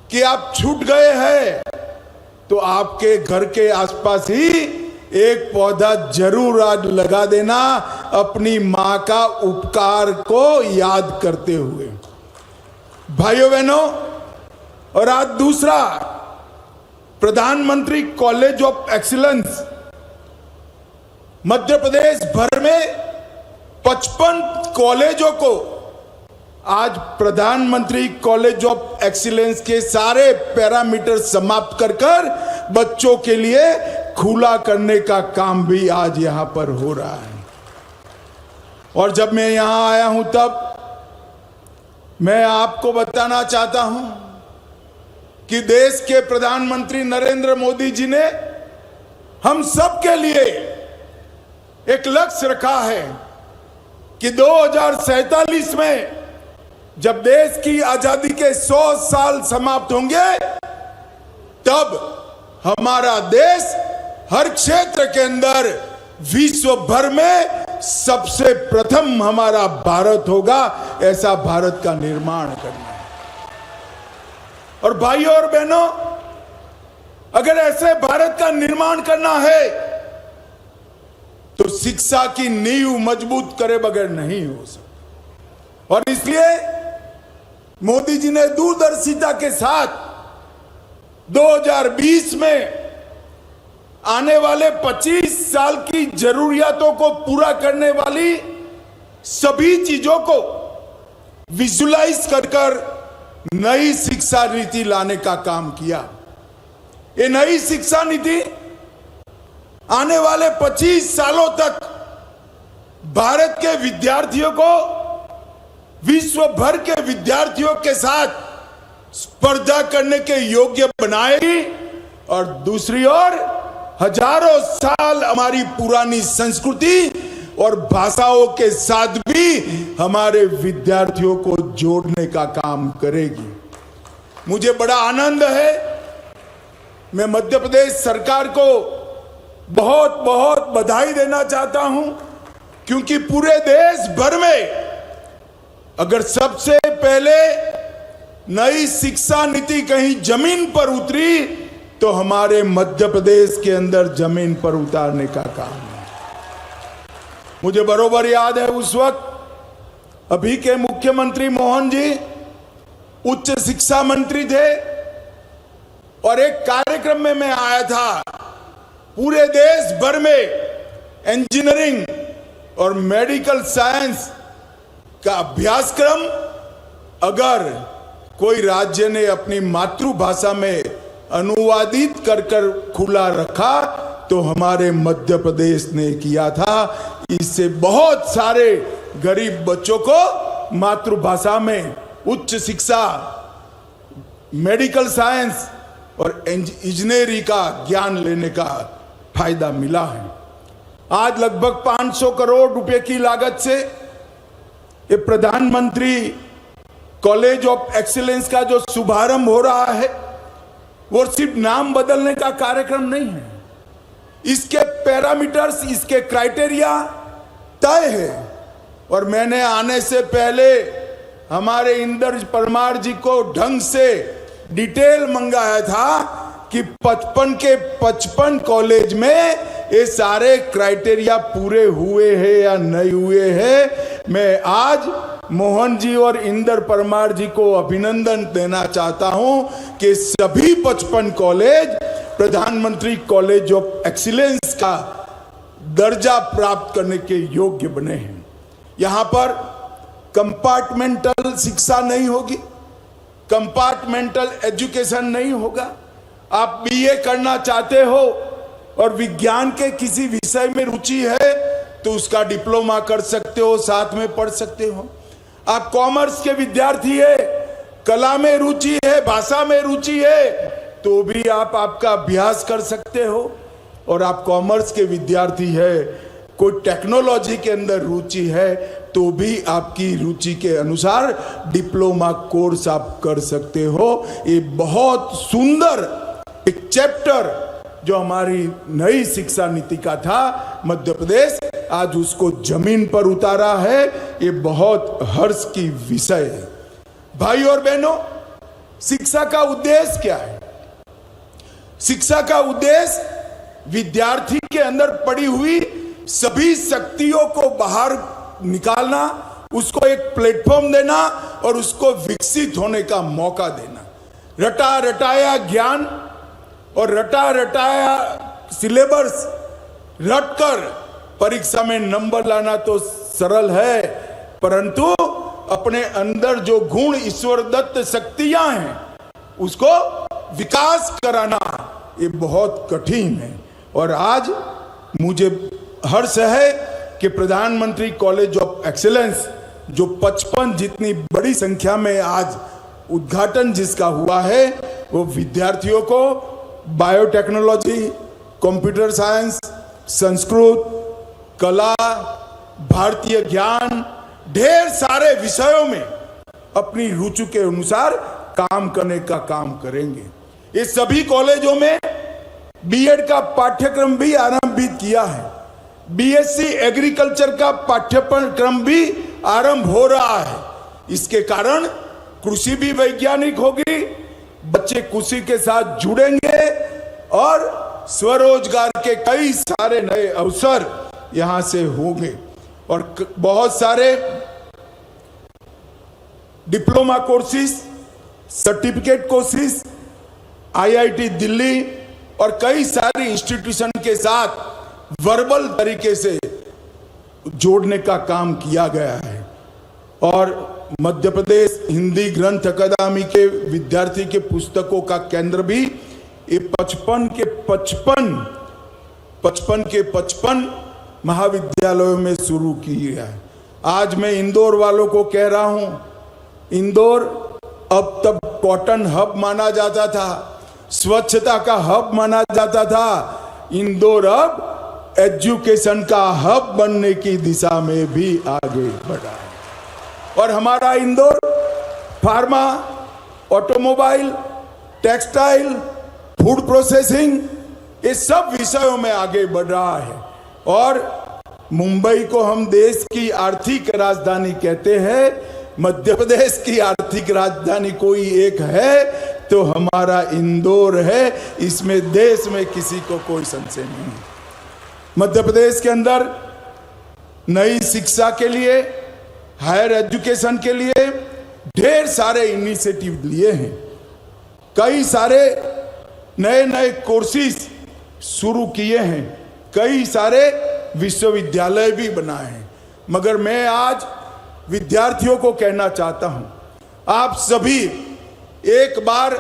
कि आप छूट गए हैं तो आपके घर के आसपास ही एक पौधा जरूर आज लगा देना, अपनी मां का उपकार को याद करते हुए। भाइयों बहनों, और आज दूसरा, प्रधानमंत्री college of excellence Madhya Pradesh भर में 55 कॉलेजों को आज प्रधानमंत्री कॉलेज ऑफ एक्सीलेंस के सारे पैरामीटर समाप्त कर बच्चों के लिए खुला करने का काम भी आज यहां पर हो रहा है। और जब मैं यहां आया हूं तब मैं आपको बताना चाहता हूं कि देश के प्रधानमंत्री नरेंद्र मोदी जी ने हम सब के लिए एक लक्ष्य रखा है कि 2047 में जब देश की आजादी के 100 साल समाप्त होंगे, तब हमारा देश हर क्षेत्र के अंदर विश्व भर में सबसे प्रथम हमारा भारत होगा। ऐसा भारत का निर्माण करना है। और भाइयों और बहनों, अगर ऐसे भारत का निर्माण करना है तो शिक्षा की नींव मजबूत करे बगैर नहीं हो सकता। और इसलिए मोदी जी ने दूरदर्शिता के साथ 2020 में आने वाले 25 साल की जरूरियातों को पूरा करने वाली सभी चीजों को विजुलाइज कर नई शिक्षा नीति लाने का काम किया। ये नई शिक्षा नीति आने वाले 25 सालों तक भारत के विद्यार्थियों को विश्व भर के विद्यार्थियों के साथ स्पर्धा करने के योग्य बनाएगी, और दूसरी ओर हजारों साल हमारी पुरानी संस्कृति और भाषाओं के साथ भी हमारे विद्यार्थियों को जोड़ने का काम करेगी। मुझे बड़ा आनंद है, मैं मध्य प्रदेश सरकार को बहुत बहुत बधाई देना चाहता हूं, क्योंकि पूरे देश भर में अगर सबसे पहले नई शिक्षा नीति कहीं जमीन पर उतरी तो हमारे मध्य प्रदेश के अंदर जमीन पर उतारने का काम है। मुझे बरोबर याद है, उस वक्त अभी के मुख्यमंत्री मोहन जी उच्च शिक्षा मंत्री थे, और एक कार्यक्रम में मैं आया था। पूरे देश भर में इंजीनियरिंग और मेडिकल साइंस का अभ्यासक्रम अगर कोई राज्य ने अपनी मातृभाषा में अनुवादित कर खुला रखा तो हमारे मध्य प्रदेश ने किया था। इससे बहुत सारे गरीब बच्चों को मातृभाषा में उच्च शिक्षा, मेडिकल साइंस और इंजीनियरिंग का ज्ञान लेने का फायदा मिला है। आज लगभग 500 करोड़ रुपए की लागत से ये प्रधानमंत्री कॉलेज ऑफ एक्सीलेंस का जो शुभारंभ हो रहा है वो सिर्फ नाम बदलने का कार्यक्रम नहीं है। इसके पैरामीटर्स, इसके क्राइटेरिया तय है। और मैंने आने से पहले हमारे इंदर परमार जी को ढंग से डिटेल मंगाया था कि 55 के 55 कॉलेज में ये सारे क्राइटेरिया पूरे हुए हैं या नहीं हुए हैं। मैं आज मोहन जी और इंदर परमार जी को अभिनंदन देना चाहता हूं कि सभी 55 कॉलेज प्रधानमंत्री कॉलेज ऑफ एक्सीलेंस का दर्जा प्राप्त करने के योग्य बने हैं। यहां पर कंपार्टमेंटल शिक्षा नहीं होगी, कंपार्टमेंटल एजुकेशन नहीं होगा। आप बीए करना चाहते हो और विज्ञान के किसी विषय में रुचि है तो उसका डिप्लोमा कर सकते हो, साथ में पढ़ सकते हो। आप कॉमर्स के विद्यार्थी है, कला में रुचि है, भाषा में रुचि है, तो भी आप आपका अभ्यास कर सकते हो। और आप कॉमर्स के विद्यार्थी है, कोई टेक्नोलॉजी के अंदर रुचि है, तो भी आपकी रुचि के अनुसार डिप्लोमा कोर्स आप कर सकते हो। ये बहुत सुंदर एक चैप्टर जो हमारी नई शिक्षा नीति का था, मध्य प्रदेश आज उसको जमीन पर उतारा है। ये बहुत हर्ष की विषय है। भाई और बहनों, शिक्षा का उद्देश्य क्या है? शिक्षा का उद्देश्य विद्यार्थी के अंदर पड़ी हुई सभी शक्तियों को बाहर निकालना, उसको एक प्लेटफॉर्म देना और उसको विकसित होने का मौका देना। रटा रटाया ज्ञान और रटा रटाया सिलेबस रटकर परीक्षा में नंबर लाना तो सरल है, परंतु अपने अंदर जो गुण ईश्वर दत्त शक्तियां हैं उसको विकास कराना ये बहुत कठिन है। और आज मुझे हर्ष है कि प्रधानमंत्री कॉलेज ऑफ एक्सीलेंस जो 55 जितनी बड़ी संख्या में आज उद्घाटन जिसका हुआ है, वो विद्यार्थियों को बायोटेक्नोलॉजी, कंप्यूटर साइंस, संस्कृत, कला, भारतीय ज्ञान, ढेर सारे विषयों में अपनी रुचि के अनुसार काम करने का काम करेंगे। ये सभी कॉलेजों में बीएड का पाठ्यक्रम भी आरंभित किया है। बीएससी एग्रीकल्चर का पाठ्यक्रम भी आरंभ हो रहा है। इसके कारण कृषि भी वैज्ञानिक होगी, बच्चे कृषि के साथ जुड़ेंगे और स्वरोजगार के कई सारे नए अवसर यहां से होंगे। और बहुत सारे diploma courses, certificate courses IIT Delhi और कई सारी इंस्टीट्यूशन के साथ वर्बल तरीके से जोड़ने का काम किया गया है। और मध्य प्रदेश हिंदी ग्रंथ अकादमी के विद्यार्थी के पुस्तकों का केंद्र भी ये 55 के 55 महाविद्यालयों में शुरू किया है। आज मैं इंदौर वालों को कह रहा हूं, इंदौर अब तब कॉटन हब माना जाता था, स्वच्छता का हब माना जाता था। इंदौर अब एजुकेशन का हब बनने की दिशा में भी आगे बढ़ा है। और हमारा Indore pharma, automobile, textile, food processing ये सब विषयों में आगे बढ़ रहा है। और मुंबई को हम देश की आर्थिक राजधानी कहते हैं। मध्य प्रदेश की आर्थिक राजधानी कोई एक है तो हमारा इंदौर है, इसमें देश में किसी को कोई संशय नहीं है। मध्य प्रदेश के अंदर नई शिक्षा के लिए, हायर एजुकेशन के लिए ढेर सारे इनिशिएटिव लिए हैं। कई सारे नए नए कोर्सेज शुरू किए हैं, कई सारे विश्वविद्यालय भी बनाए हैं। मगर मैं आज विद्यार्थियों को कहना चाहता हूं, आप सभी एक बार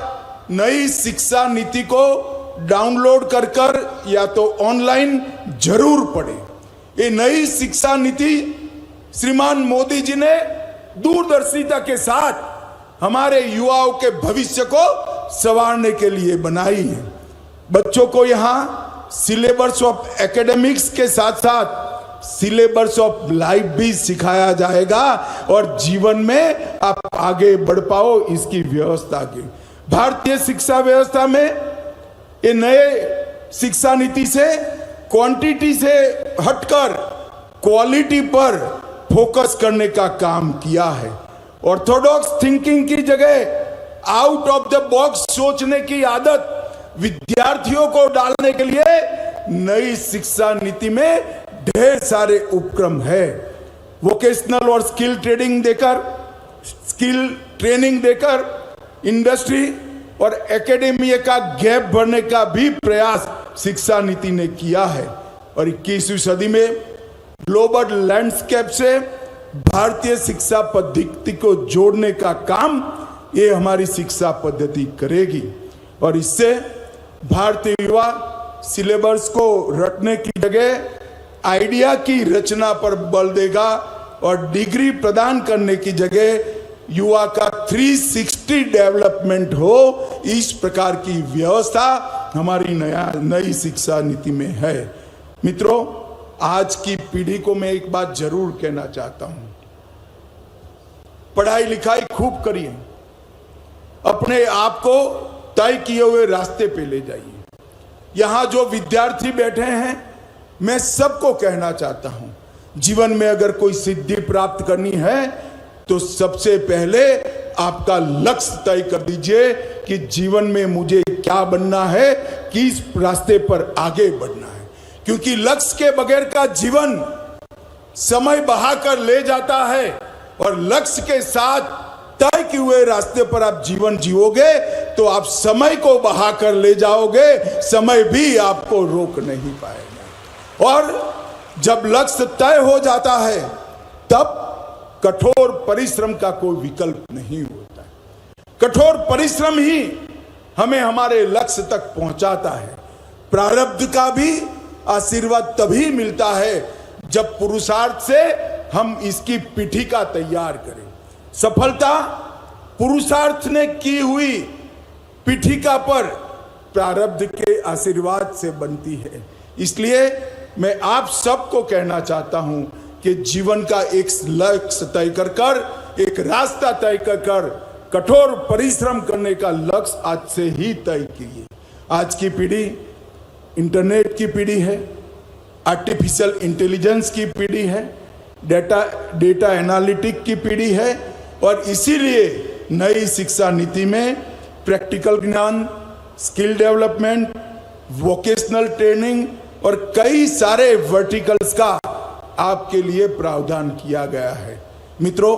नई शिक्षा नीति को डाउनलोड कर या तो ऑनलाइन जरूर पढ़ें। ये नई शिक्षा नीति श्रीमान मोदी जी ने दूरदर्शिता के साथ हमारे युवाओं के भविष्य को संवारने के लिए बनाई है। बच्चों को यहाँ सिलेबस ऑफ एकेडमिक्स के साथ साथ सिलेबस ऑफ लाइफ भी सिखाया जाएगा और जीवन में आप आगे बढ़ पाओ, इसकी व्यवस्था की। भारतीय शिक्षा व्यवस्था में ये नए शिक्षा नीति से क्वांटिटी से हटकर क्वालिटी पर फोकस करने का काम किया है। ऑर्थोडॉक्स थिंकिंग की जगह आउट ऑफ द बॉक्स सोचने की आदत विद्यार्थियों को डालने के लिए नई शिक्षा नीति में ढेर सारे उपक्रम है। वोकेशनल और स्किल ट्रेनिंग देकर इंडस्ट्री और एकेडमिया का गैप भरने का भी प्रयास शिक्षा नीति ने किया है। और 21वीं सदी में ग्लोबल लैंडस्केप से भारतीय शिक्षा पद्धति को जोड़ने का काम ये हमारी शिक्षा पद्धति करेगी और इससे भारतीय युवा सिलेबस को रटने की जगह आइडिया की रचना पर बल देगा और डिग्री प्रदान करने की जगह युवा का 360 डेवलपमेंट हो, इस प्रकार की व्यवस्था हमारी नई शिक्षा नीति में है। मित्रों, आज की पीढ़ी को मैं एक बात जरूर कहना चाहता हूं, पढ़ाई लिखाई खूब करिए, अपने आप को तय किए हुए रास्ते पे ले जाइए। यहां जो विद्यार्थी बैठे हैं, मैं सबको कहना चाहता हूं, जीवन में अगर कोई सिद्धि प्राप्त करनी है तो सबसे पहले आपका लक्ष्य तय कर दीजिए कि जीवन में मुझे क्या बनना है, किस रास्ते पर आगे बढ़ना है। क्योंकि लक्ष्य के बगैर का जीवन समय बहाकर ले जाता है और लक्ष्य के साथ तय किए हुए रास्ते पर आप जीवन जियोगे तो आप समय को बहाकर ले जाओगे, समय भी आपको रोक नहीं पाएगा। और जब लक्ष्य तय हो जाता है तब कठोर परिश्रम का कोई विकल्प नहीं होता है। कठोर परिश्रम ही हमें हमारे लक्ष्य तक पहुंचाता है। प्रारब्ध का भी आशीर्वाद तभी मिलता है जब पुरुषार्थ से हम इसकी पीठिका तैयार करें। सफलता पुरुषार्थ ने की हुई पीठिका पर प्रारब्ध के आशीर्वाद से बनती है। इसलिए मैं आप सबको कहना चाहता हूं कि जीवन का एक लक्ष्य तय कर एक रास्ता तय कर कठोर परिश्रम करने का लक्ष्य आज से ही तय कीजिए। आज की पीढ़ी इंटरनेट की पीढ़ी है, आर्टिफिशियल इंटेलिजेंस की पीढ़ी है, डेटा एनालिटिक की पीढ़ी है और इसीलिए नई शिक्षा नीति में प्रैक्टिकल ज्ञान, स्किल डेवलपमेंट, वोकेशनल ट्रेनिंग और कई सारे वर्टिकल्स का आपके लिए प्रावधान किया गया है। मित्रों,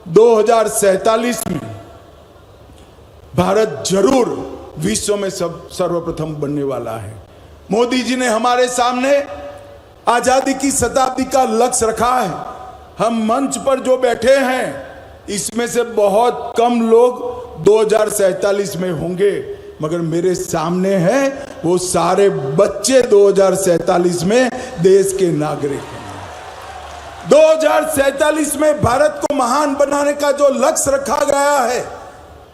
2047 में भारत जरूर विश्व में सर्वप्रथम बनने वाला है। मोदी जी ने हमारे सामने आजादी की शताब्दी का लक्ष्य रखा है। हम मंच पर जो बैठे हैं इसमें से बहुत कम लोग 2047 में होंगे, मगर मेरे सामने हैं वो सारे बच्चे 2047 में देश के नागरिक हैं। 2047 में भारत को महान बनाने का जो लक्ष्य रखा गया है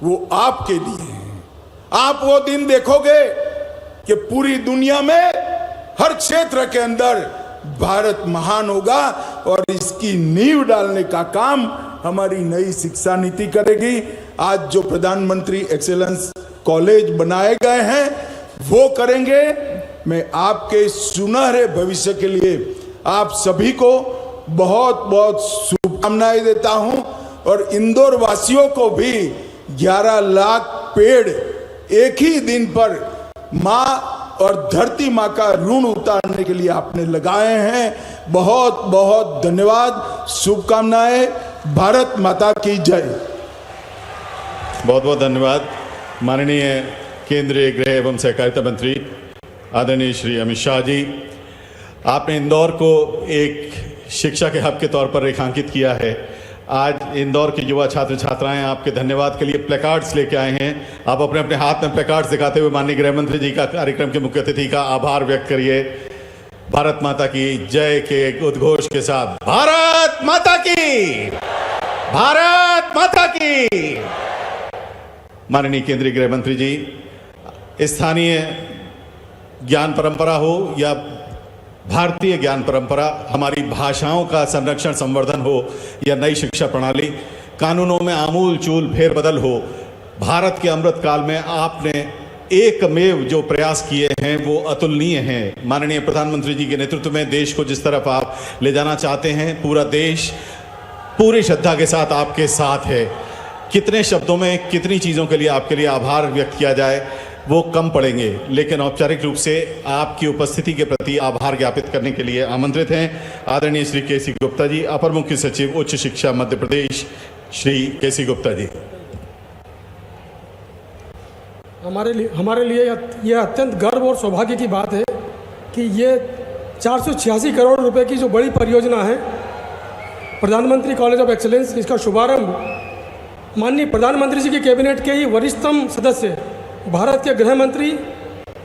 वो आपके लिए है। आप वो दिन देखोगे कि पूरी दुनिया में हर क्षेत्र के अंदर भारत महान होगा और इसकी नींव डालने का काम हमारी नई शिक्षा नीति करेगी। आज जो प्रधानमंत्री एक्सेलेंस कॉलेज बनाए गए हैं वो करेंगे। मैं आपके सुनहरे भविष्य के लिए आप सभी को बहुत बहुत शुभकामनाएं देता हूं और इंदौर वासियों को भी 11 लाख पेड़ एक ही दिन पर मां और धरती मां का ऋण उतारने के लिए आपने लगाए हैं। बहुत बहुत धन्यवाद, शुभकामनाएं। भारत माता की जय। बहुत बहुत धन्यवाद माननीय केंद्रीय गृह एवं सहकारिता मंत्री आदरणीय श्री अमित शाह जी। आपने इंदौर को एक शिक्षा के हब के तौर पर रेखांकित किया है। आज इंदौर के युवा छात्र छात्राएं आपके धन्यवाद के लिए प्लेकार्ड्स लेके आए हैं। आप अपने अपने हाथ में प्लेकार्ड्स दिखाते हुए माननीय गृह मंत्री जी का, कार्यक्रम के मुख्य अतिथि का आभार व्यक्त करिए। भारत माता की जय के उद्घोष के साथ भारत माता की, भारत माता की। माननीय केंद्रीय गृह मंत्री जी, स्थानीय ज्ञान परंपरा हो या भारतीय ज्ञान परंपरा, हमारी भाषाओं का संरक्षण संवर्धन हो या नई शिक्षा प्रणाली, कानूनों में आमूल चूल फेरबदल हो, भारत के अमृत काल में आपने एकमेव जो प्रयास किए हैं वो अतुलनीय हैं। माननीय प्रधानमंत्री जी के नेतृत्व में देश को जिस तरफ आप ले जाना चाहते हैं, पूरा देश पूरी श्रद्धा के साथ आपके साथ है। कितने शब्दों में कितनी चीज़ों के लिए आपके लिए आभार व्यक्त किया जाए वो कम पड़ेंगे, लेकिन औपचारिक रूप से आपकी उपस्थिति के प्रति आभार ज्ञापित करने के लिए आमंत्रित हैं आदरणीय श्री केसी गुप्ता जी, अपर मुख्य सचिव उच्च शिक्षा मध्य प्रदेश। श्री केसी गुप्ता जी। हमारे लिए यह अत्यंत गर्व और सौभाग्य की बात है कि ये 486 करोड़ रुपए की जो बड़ी परियोजना है प्रधानमंत्री कॉलेज ऑफ एक्सीलेंस, इसका शुभारंभ माननीय प्रधानमंत्री जी के कैबिनेट के ही वरिष्ठतम सदस्य भारत के गृह मंत्री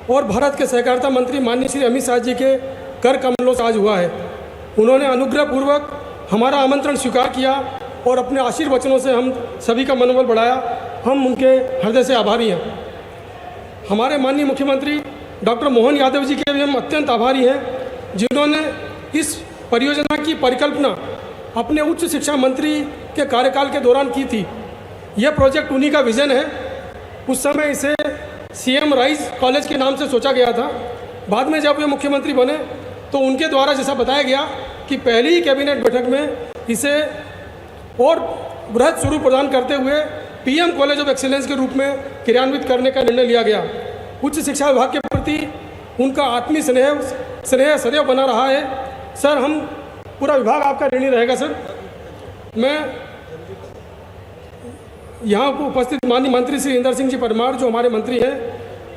और भारत के सहकारिता मंत्री माननीय श्री अमित शाह जी के कर कमलों से आज हुआ है। उन्होंने अनुग्रहपूर्वक हमारा आमंत्रण स्वीकार किया और अपने आशीर्वचनों से हम सभी का मनोबल बढ़ाया। हम उनके हृदय से आभारी हैं। हमारे माननीय मुख्यमंत्री डॉक्टर मोहन यादव जी के भी हम अत्यंत आभारी हैं, जिन्होंने इस परियोजना की परिकल्पना अपने उच्च शिक्षा मंत्री के कार्यकाल के दौरान की थी। यह प्रोजेक्ट उन्हीं का विजन है। उस समय इसे सीएम राइज कॉलेज के नाम से सोचा गया था। बाद में जब वे मुख्यमंत्री बने तो उनके द्वारा जैसा बताया गया कि पहली ही कैबिनेट बैठक में इसे और बृहद स्वरूप प्रदान करते हुए पीएम कॉलेज ऑफ एक्सीलेंस के रूप में क्रियान्वित करने का निर्णय लिया गया। उच्च शिक्षा विभाग के प्रति उनका आत्मीय स्नेह सदैव बना रहा है। सर, हम पूरा विभाग आपका ऋणी रहेगा। सर, मैं यहाँ उपस्थित माननीय मंत्री श्री इंदर सिंह जी परमार, जो हमारे मंत्री हैं,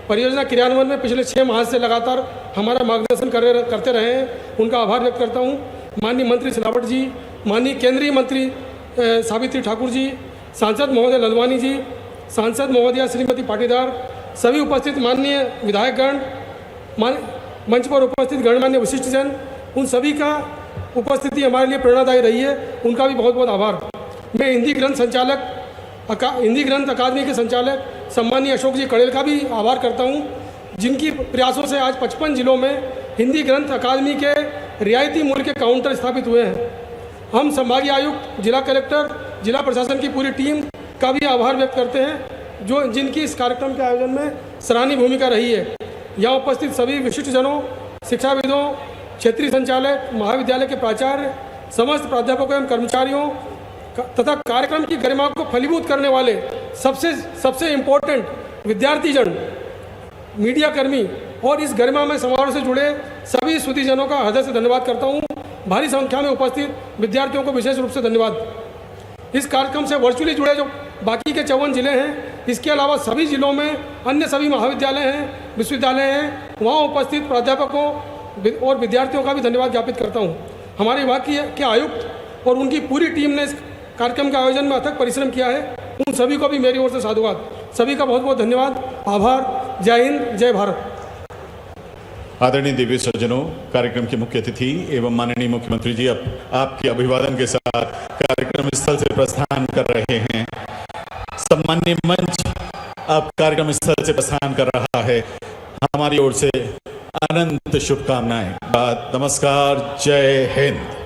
परियोजना क्रियान्वयन में पिछले 6 माह से लगातार हमारा मार्गदर्शन करते रहे हैं, उनका आभार व्यक्त करता हूँ। माननीय मंत्री सिलावट जी, माननीय केंद्रीय मंत्री सावित्री ठाकुर जी, सांसद महोदय ललवानी जी, सांसद महोदया श्रीमती पाटीदार, सभी उपस्थित माननीय विधायकगण, मंच पर उपस्थित गणमान्य विशिष्टजन, उन सभी का उपस्थिति हमारे लिए प्रेरणादायी रही है। उनका भी बहुत बहुत आभार। मैं हिंदी ग्रंथ अकादमी के संचालक सम्मानीय अशोक जी कड़ेल का भी आभार करता हूं, जिनकी प्रयासों से आज 55 जिलों में हिंदी ग्रंथ अकादमी के रियायती मूल्य के काउंटर स्थापित हुए हैं। हम संभागीय आयुक्त, जिला कलेक्टर, जिला प्रशासन की पूरी टीम का भी आभार व्यक्त करते हैं, जिनकी इस कार्यक्रम के आयोजन में सराहनीय भूमिका रही है। यहाँ उपस्थित सभी विशिष्टजनों, शिक्षाविदों, क्षेत्रीय संचालक, महाविद्यालय के प्राचार्य, समस्त प्राध्यापकों एवं कर्मचारियों तथा कार्यक्रम की गरिमा को फलीभूत करने वाले सबसे इम्पोर्टेंट विद्यार्थीजन, मीडिया कर्मी और इस गरिमा में समारोह से जुड़े सभी सुधीजनों का हृदय से धन्यवाद करता हूं। भारी संख्या में उपस्थित विद्यार्थियों को विशेष रूप से धन्यवाद। इस कार्यक्रम से वर्चुअली जुड़े जो बाकी के 54 जिले हैं, इसके अलावा सभी जिलों में अन्य सभी महाविद्यालय हैं, विश्वविद्यालय हैं, वहाँ उपस्थित प्राध्यापकों और विद्यार्थियों का भी धन्यवाद ज्ञापित करता हूँ। हमारे विभाग के आयुक्त और उनकी पूरी टीम ने इस कार्यक्रम के आयोजन में अथक परिश्रम किया है। उन सभी को भी मेरी ओर से साधुवाद। सभी का बहुत बहुत धन्यवाद, आभार। जय हिंद, जय भारत। आदरणीय दिव्य सज्जनों, कार्यक्रम के मुख्य अतिथि एवं माननीय मुख्यमंत्री जी अब आपके अभिवादन के साथ कार्यक्रम स्थल से प्रस्थान कर रहे हैं। सम्माननीय मंच अब कार्यक्रम स्थल से प्रस्थान कर रहा है। हमारी ओर से अनंत शुभकामनाएं। नमस्कार, जय हिंद।